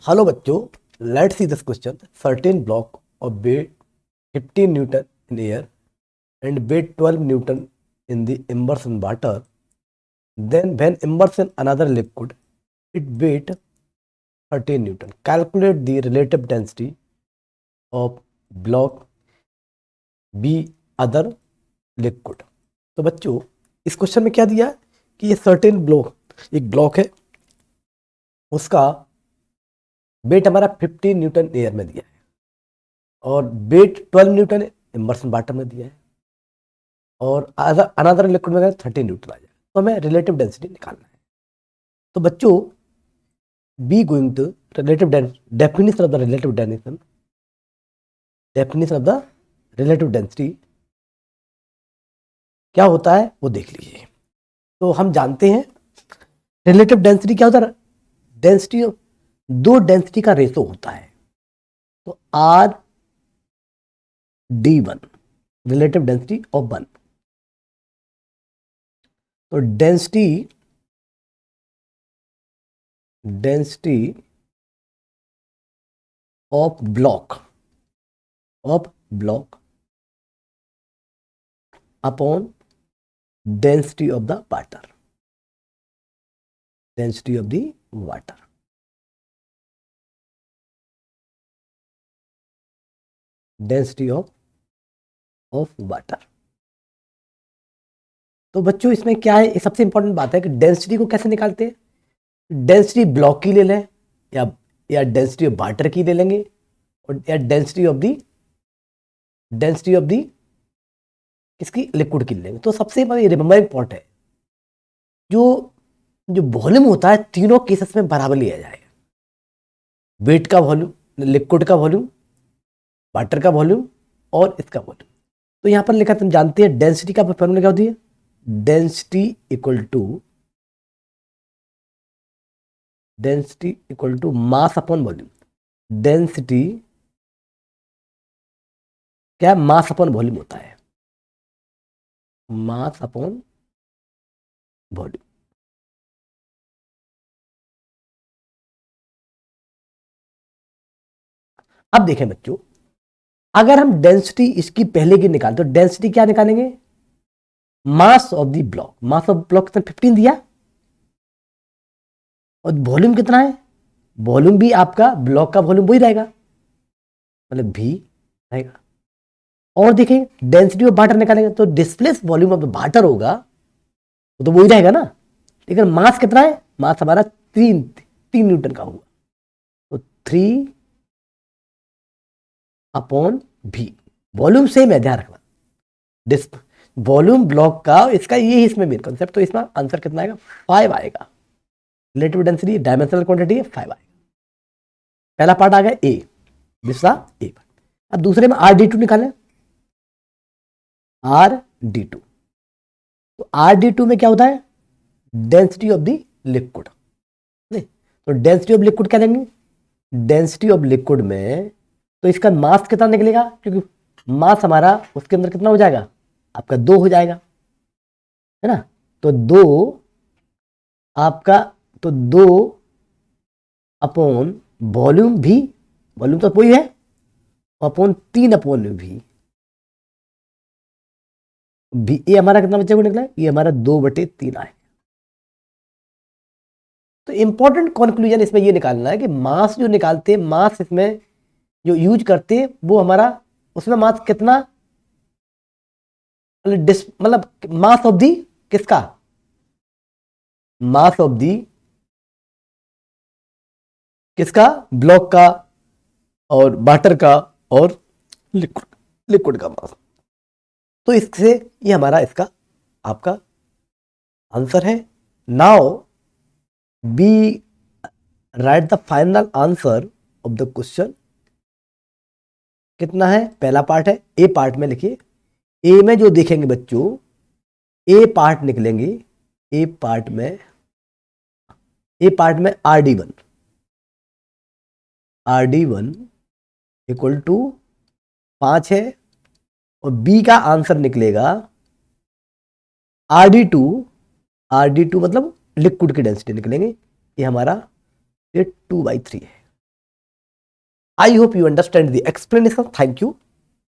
Hello बच्चों, let's see this question. Certain block of weight 15 Newton in air and weight 12 Newton in the immersion water. Then when immersed in another liquid, it weight 13 Newton. Calculate the relative density of block B other liquid. तो बच्चों इस question में क्या दिया है कि ये certain block, एक ब्लॉक है, उसका वेट हमारा 15 न्यूटन एयर में दिया है और वेट 12 न्यूटन इमर्सन वाटर में दिया है और अनदर लिक्विड में 13 न्यूटन आ जाए. तो हमें रिलेटिव डेंसिटी निकालना है. तो बच्चों be going to relative definition of the relative density क्या होता है वो देख लीजिए. तो हम जानते हैं रिलेटिव डेंसिटी क्या होता है. डेंसिटी दो डेंसिटी का रेशो होता है. तो R D1 relative density of one. तो density of block upon density of the water. Density of the water. Density of water. तो बच्चों इसमें क्या है, सबसे इंपॉर्टेंट बात है कि डेंसिटी को कैसे निकालते हैं. डेंसिटी ब्लॉक की ले लें या डेंसिटी ऑफ वाटर की ले लेंगे और या डेंसिटी ऑफ दी किसकी, लिक्विड की ले लेंगे. तो सबसे रिमेंबरिंग पॉइंट है जो वॉल्यूम होता है तीनों केसेस में बराबर लिया जाएगा. वेट का वॉल्यूम, लिक्विड का वॉल्यूम, वाटर का वॉल्यूम और इसका वॉल्यूम. तो यहां पर लिखा, तुम जानते हैं डेंसिटी का फॉर्मूला क्या होती है. Density equal to mass upon volume. Density क्या है, मास अपॉन वॉल्यूम होता है. Mass upon volume. अब देखें बच्चों, अगर हम डेंसिटी इसकी पहले की निकालें तो डेंसिटी क्या निकालेंगे, mass of the block. Mass of block 15 दिया और वॉल्यूम कितना है, वॉल्यूम भी आपका ब्लॉक का वॉल्यूम वही रहेगा, मतलब भी रहेगा. और देखें डेंसिटी ऑफ वाटर निकालेंगे तो displace volume of the water होगा, तो वही रहेगा ना. लेकिन मास कितना है, मास हमारा 3 न्यूटन का होगा. तो 3 अपॉन भी. वॉल्यूम सेम है, ध्यान रखना. वॉल्यूम ब्लॉक का इसका ये इसमें मेन कॉन्सेप्ट. तो इसमें आंसर कितना आएगा, 5 आएगा. रिलेटिव डेंसिटी डायमेंशनल क्वांटिटी है, 5 आएगा. पहला पार्ट आ गया ए, दूसरा ए. अब दूसरे में RD2 निकालें. RD2, तो RD2 में क्या होता है, डेंसिटी ऑफ द लिक्विड. तो डेंसिटी ऑफ लिक्विड क्या लेंगे, डेंसिटी ऑफ लिक्विड में तो इसका मास कितना निकलेगा, क्योंकि मास हमारा उसके अंदर कितना हो जाएगा, आपका 2 हो जाएगा, है ना. तो 2 आपका, तो 2 अपॉन वॉल्यूम भी, वॉल्यूम तो वही है, अपॉन 3 अपॉन भी. ये हमारा कितना बच्चे को निकला है, ये हमारा 2/3 आए. तो इंपॉर्टेंट कंक्लूजन इसमें ये निकालना है कि मास जो निकालते हैं, मास इसमें जो यूज करते हैं वो हमारा, उसमें मास कितना, मतलब मास ऑफ दी किसका, मास ऑफ दी किसका, ब्लॉक का और वाटर का और लिक्विड का मास. तो इससे ये हमारा इसका आपका आंसर है. Now be write the final answer of the question. कितना है, पहला पार्ट है, ए पार्ट में लिखिए. ए में जो देखेंगे बच्चों, ए पार्ट निकलेंगे. ए पार्ट में RD1 इक्वल टू 5 है और बी का आंसर निकलेगा RD2 मतलब लिक्विड की डेंसिटी निकलेंगे. ये हमारा ये 2/3 है. I hope you understand the explanation. Thank you.